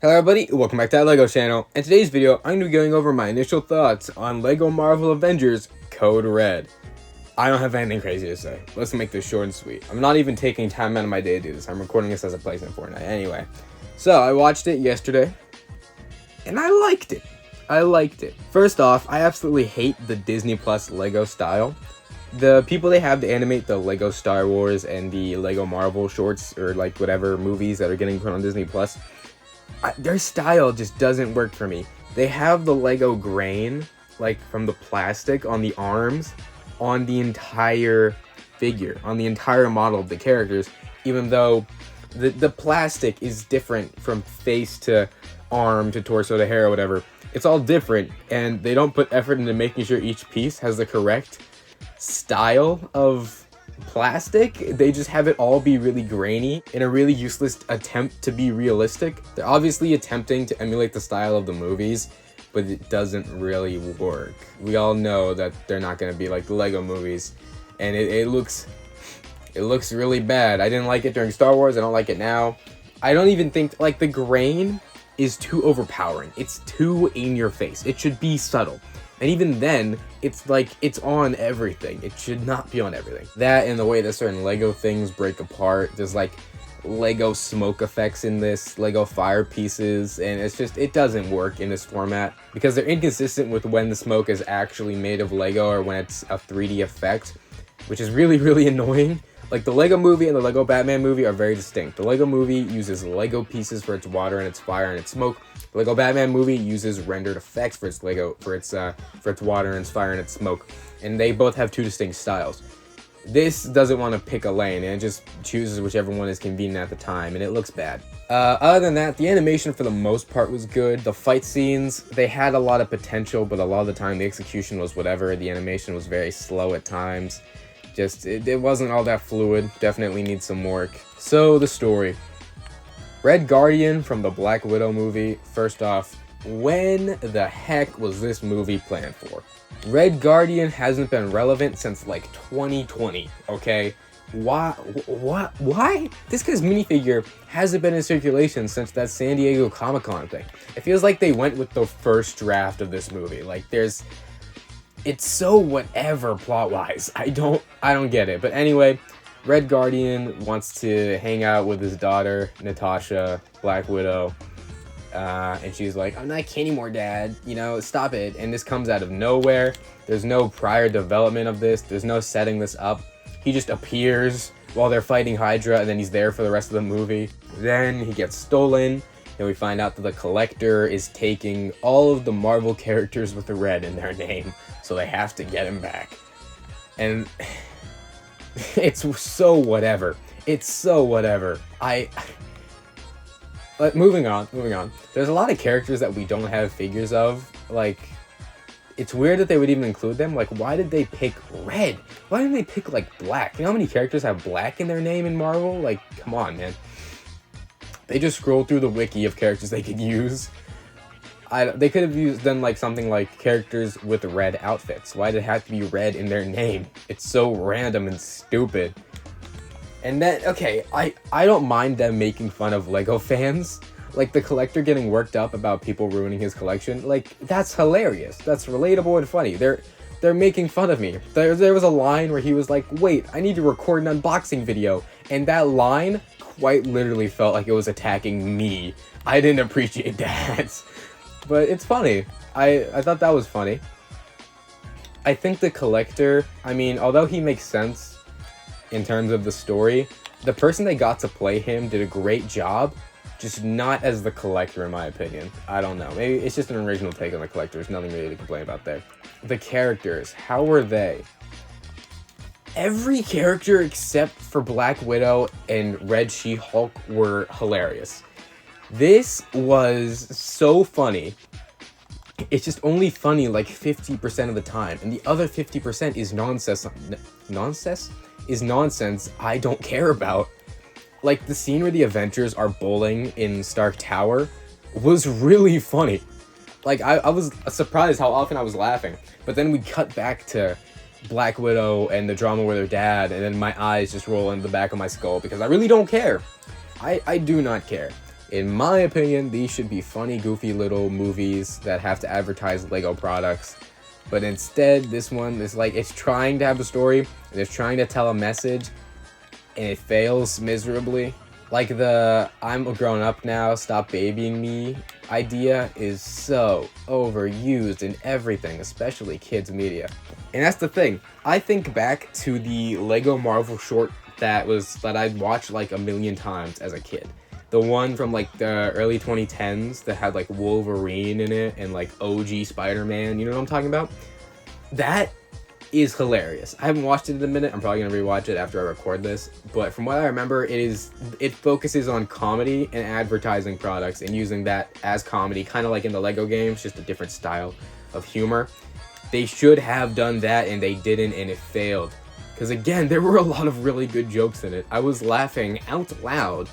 Hello everybody, welcome back to that LEGO channel. In today's video, I'm going to be going over my initial thoughts on LEGO Marvel Avengers Code Red. I don't have anything crazy to say. Let's make this short and sweet. I'm not even taking time out of my day to do this. I'm recording this as a place in Fortnite. Anyway, so I watched it yesterday, and I liked it. First off, I absolutely hate the Disney Plus LEGO style. The people they have to animate the LEGO Star Wars and the LEGO Marvel shorts, or like whatever movies that are getting put on Disney Plus, their style just doesn't work for me. They have the Lego grain, like from the plastic on the arms, on the entire figure, on the entire model of the characters, even though the plastic is different from face to arm to torso to hair or whatever. It's all different, and they don't put effort into making sure each piece has the correct style of plastic. They just have it all be really grainy in a really useless attempt to be realistic. They're obviously attempting to emulate the style of the movies, but it doesn't really work. We all know that they're not going to be like the Lego movies, and it looks really bad. I didn't like it during Star Wars. I don't like it now. I don't even think, like, the grain is too overpowering. It's too in your face. It should be subtle. And even then, it's like, it's on everything. It should not be on everything. That and the way that certain Lego things break apart. There's like Lego smoke effects in this, Lego fire pieces, and it's just, it doesn't work in this format because they're inconsistent with when the smoke is actually made of Lego or when it's a 3D effect, which is really, really annoying. Like, the Lego movie and the Lego Batman movie are very distinct. The Lego movie uses Lego pieces for its water and its fire and its smoke. The Lego Batman movie uses rendered effects for its water and its fire and its smoke. And they both have two distinct styles. This doesn't want to pick a lane, and it just chooses whichever one is convenient at the time, and it looks bad. Other than that, the animation for the most part was good. The fight scenes, they had a lot of potential, but a lot of the time the execution was whatever. The animation was very slow at times. Just, it wasn't all that fluid. Definitely needs some work. So, the story. Red Guardian from the Black Widow movie. First off, when the heck was this movie planned for? Red Guardian hasn't been relevant since like 2020, okay? Why? This guy's minifigure hasn't been in circulation since that San Diego Comic-Con thing. It feels like they went with the first draft of this movie. Like, it's so whatever plot-wise. I don't get it. But anyway, Red Guardian wants to hang out with his daughter, Natasha, Black Widow. And she's like, I'm not a kid anymore, Dad. You know, stop it. And this comes out of nowhere. There's no prior development of this. There's no setting this up. He just appears while they're fighting Hydra, and then he's there for the rest of the movie. Then he gets stolen. And we find out that the Collector is taking all of the Marvel characters with the red in their name. So they have to get him back. And it's so whatever. But moving on. There's a lot of characters that we don't have figures of. Like, it's weird that they would even include them. Like, why did they pick red? Why didn't they pick, like, black? You know how many characters have black in their name in Marvel? Like, come on, man. They just scrolled through the wiki of characters they could use. They could have done like something like characters with red outfits. Why did it have to be red in their name? It's so random and stupid. And then, okay, I don't mind them making fun of Lego fans. Like the Collector getting worked up about people ruining his collection. Like, that's hilarious. That's relatable and funny. They're making fun of me. There was a line where he was like, wait, I need to record an unboxing video. And that line quite literally felt like it was attacking me. I didn't appreciate that. But it's funny. I thought that was funny. I think the Collector, I mean, although he makes sense in terms of the story, the person they got to play him did a great job, just not as the Collector in my opinion. I don't know. Maybe it's just an original take on the Collector. There's nothing really to complain about there. The characters, how were they? Every character except for Black Widow and Red She-Hulk were hilarious. This was so funny. It's just only funny like 50% of the time, and the other 50% is nonsense. Nonsense I don't care about. Like, the scene where the Avengers are bowling in Stark Tower was really funny. Like, I was surprised how often I was laughing. But then we cut back to Black Widow and the drama with her dad, and then my eyes just roll into the back of my skull because I really don't care. I do not care. In my opinion, these should be funny, goofy little movies that have to advertise Lego products. But instead, this one is like, it's trying to have a story, and it's trying to tell a message, and it fails miserably. Like the I'm a grown up now, stop babying me idea is so overused in everything, especially kids media. And that's the thing. I think back to the Lego Marvel short that I'd watched like a million times as a kid. The one from like the early 2010s that had like Wolverine in it and like OG Spider-Man, you know what I'm talking about? That is hilarious. I haven't watched it in a minute. I'm probably gonna rewatch it after I record this. But from what I remember, it focuses on comedy and advertising products and using that as comedy, kind of like in the Lego games, just a different style of humor. They should have done that and they didn't, and it failed. Because again, there were a lot of really good jokes in it. I was laughing out loud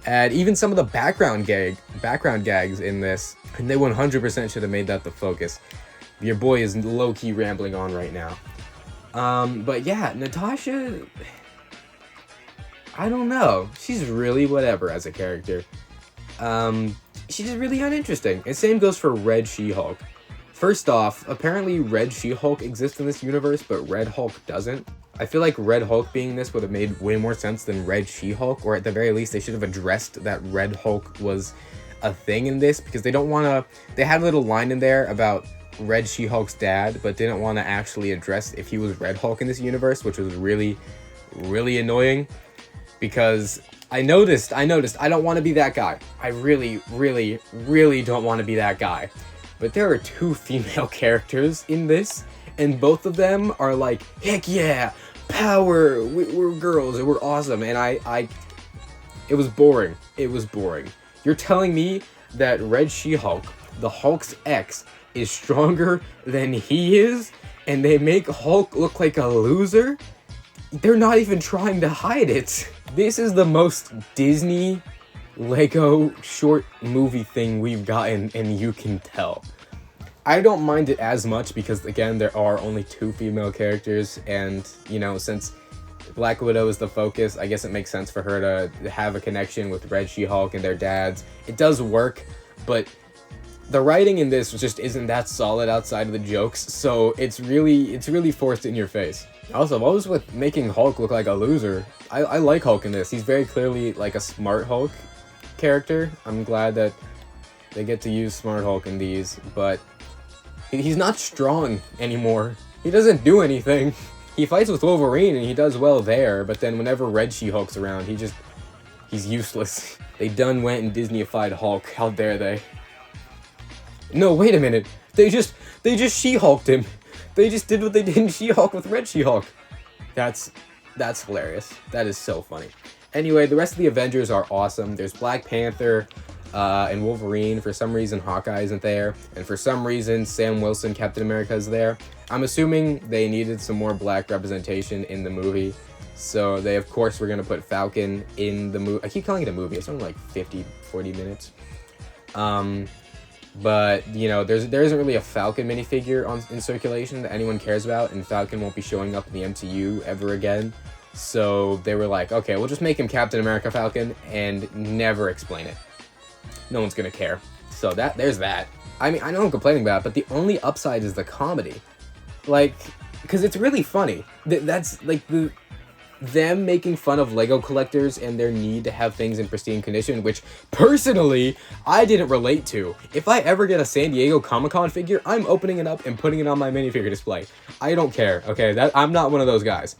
at even some of the background gags in this, and they 100% should have made that the focus. Your boy is low-key rambling on right now. But yeah, Natasha, I don't know. She's really whatever as a character. She's just really uninteresting. And same goes for Red She-Hulk. First off, apparently Red She-Hulk exists in this universe, but Red Hulk doesn't. I feel like Red Hulk being this would have made way more sense than Red She-Hulk, or at the very least, they should have addressed that Red Hulk was a thing in this, because they don't want to... They had a little line in there about Red She-Hulk's dad, but didn't want to actually address if he was Red Hulk in this universe, which was really, really annoying, because I noticed, I don't want to be that guy. I really, really, really don't want to be that guy. But there are two female characters in this, and both of them are like, heck yeah, power, we're girls, and we're awesome, and it was boring. It was boring. You're telling me that Red She-Hulk, the Hulk's ex, is stronger than he is, and they make Hulk look like a loser? They're not even trying to hide it. This is the most Disney Lego short movie thing we've gotten, and you can tell. I don't mind it as much because, again, there are only two female characters, and, you know, since Black Widow is the focus, I guess it makes sense for her to have a connection with Red She-Hulk and their dads. It does work, but the writing in this just isn't that solid outside of the jokes, so it's really forced in your face. Also, what was with making Hulk look like a loser? I like Hulk in this. He's very clearly like a smart Hulk character. I'm glad that they get to use smart Hulk in these, but he's not strong anymore. He doesn't do anything. He fights with Wolverine and he does well there, but then whenever Red She-Hulk's around, he's useless. They done went and Disney-ified Hulk. How dare they? No, wait a minute. They just She-Hulked him. They just did what they did in She-Hulk with Red She-Hulk. That's hilarious. That is so funny. Anyway, the rest of the Avengers are awesome. There's Black Panther and Wolverine. For some reason, Hawkeye isn't there. And for some reason, Sam Wilson, Captain America, is there. I'm assuming they needed some more black representation in the movie. So they, of course, were going to put Falcon in the movie. I keep calling it a movie. It's only like 40 minutes. But, you know, there isn't really a Falcon minifigure in circulation that anyone cares about, and Falcon won't be showing up in the MCU ever again. So they were like, okay, we'll just make him Captain America Falcon and never explain it. No one's gonna care. So there's that. I mean, I know I'm complaining about it, but the only upside is the comedy. Like, because it's really funny. That's, like, them making fun of Lego collectors and their need to have things in pristine condition, which, personally, I didn't relate to. If I ever get a San Diego Comic-Con figure, I'm opening it up and putting it on my minifigure display. I don't care, okay? I'm not one of those guys.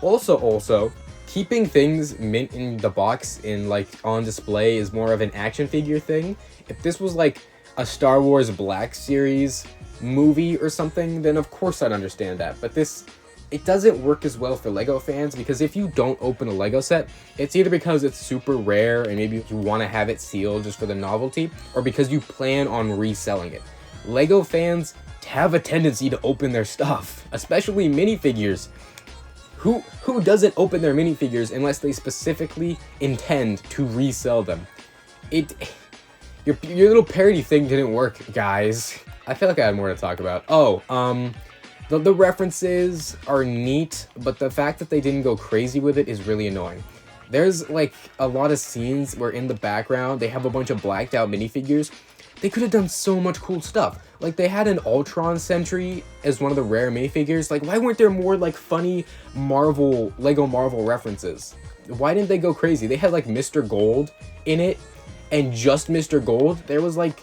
Also, keeping things mint in the box in, like, on display is more of an action figure thing. If this was, like, a Star Wars Black Series movie or something, then of course I'd understand that. But it doesn't work as well for Lego fans, because if you don't open a Lego set, it's either because it's super rare and maybe you want to have it sealed just for the novelty, or because you plan on reselling it. Lego fans have a tendency to open their stuff, especially minifigures. Who doesn't open their minifigures unless they specifically intend to resell them? Your little parody thing didn't work, guys. I feel like I had more to talk about. The references are neat, but the fact that they didn't go crazy with it is really annoying. There's like a lot of scenes where in the background they have a bunch of blacked out minifigures. They could have done so much cool stuff. Like, they had an Ultron Sentry as one of the rare minifigures. Like, why weren't there more, like, funny Lego Marvel references? Why didn't they go crazy? They had, like, Mr. Gold in it, and just Mr. Gold. There was, like,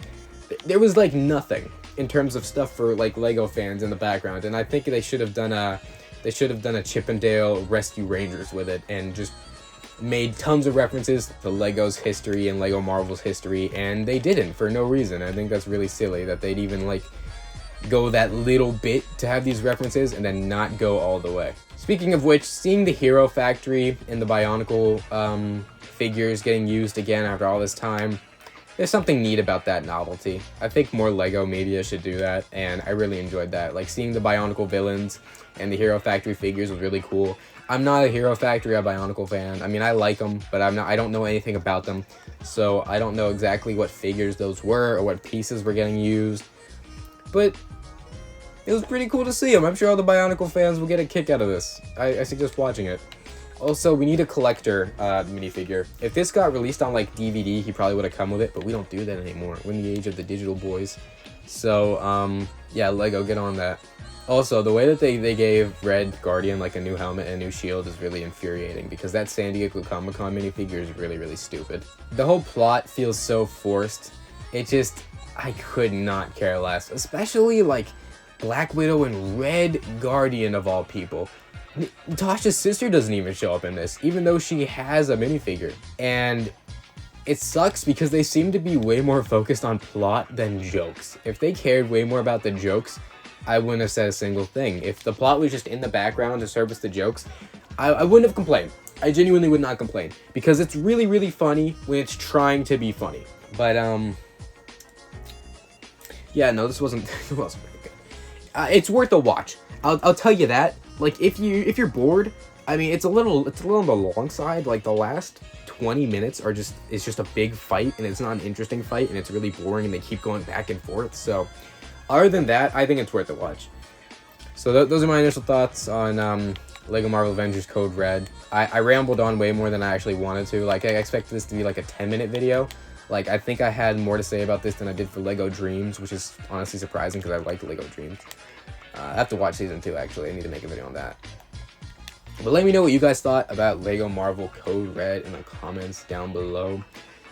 nothing in terms of stuff for, like, Lego fans in the background. And I think they should have done a Chippendale Rescue Rangers with it, and just made tons of references to Lego's history and Lego Marvel's history, and they didn't for no reason. I think that's really silly that they'd even like go that little bit to have these references and then not go all the way. Speaking of which, seeing the Hero Factory and the Bionicle figures getting used again after all this time, there's something neat about that novelty. I think more Lego media should do that, and I really enjoyed that. Like, seeing the Bionicle villains and the Hero Factory figures was really cool. I'm not a Hero Factory or Bionicle fan. I mean, I like them, but I don't know anything about them, so I don't know exactly what figures those were or what pieces were getting used. But it was pretty cool to see them. I'm sure all the Bionicle fans will get a kick out of this. I suggest watching it. Also, we need a collector minifigure. If this got released on like DVD, he probably would have come with it, but we don't do that anymore. We're in the age of the digital boys. So, yeah, Lego, get on that. Also, the way that they gave Red Guardian like a new helmet and a new shield is really infuriating, because that San Diego Comic-Con minifigure is really, really stupid. The whole plot feels so forced. I could not care less. Especially like Black Widow and Red Guardian of all people. Natasha's sister doesn't even show up in this, even though she has a minifigure. And it sucks because they seem to be way more focused on plot than jokes. If they cared way more about the jokes, I wouldn't have said a single thing. If the plot was just in the background to service the jokes, I wouldn't have complained. I genuinely would not complain, because it's really, really funny when it's trying to be funny. But, yeah, no, this wasn't very good. It's worth a watch. I'll tell you that. Like, if you're bored, I mean, it's a little on the long side. Like, the last 20 minutes it's just a big fight, and it's not an interesting fight, and it's really boring, and they keep going back and forth. So, other than that, I think it's worth a watch. So those are my initial thoughts on Lego Marvel Avengers Code Red. I rambled on way more than I actually wanted to. Like, I expected this to be like a 10-minute video. Like, I think I had more to say about this than I did for Lego Dreams, which is honestly surprising because I like Lego Dreams. I have to watch Season 2, actually. I need to make a video on that. But let me know what you guys thought about Lego Marvel Code Red in the comments down below.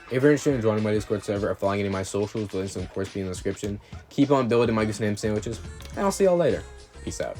If you're interested in joining my Discord server or following any of my socials, the links will of course be in the description. Keep on building my goose and ham sandwiches, and I'll see y'all later. Peace out.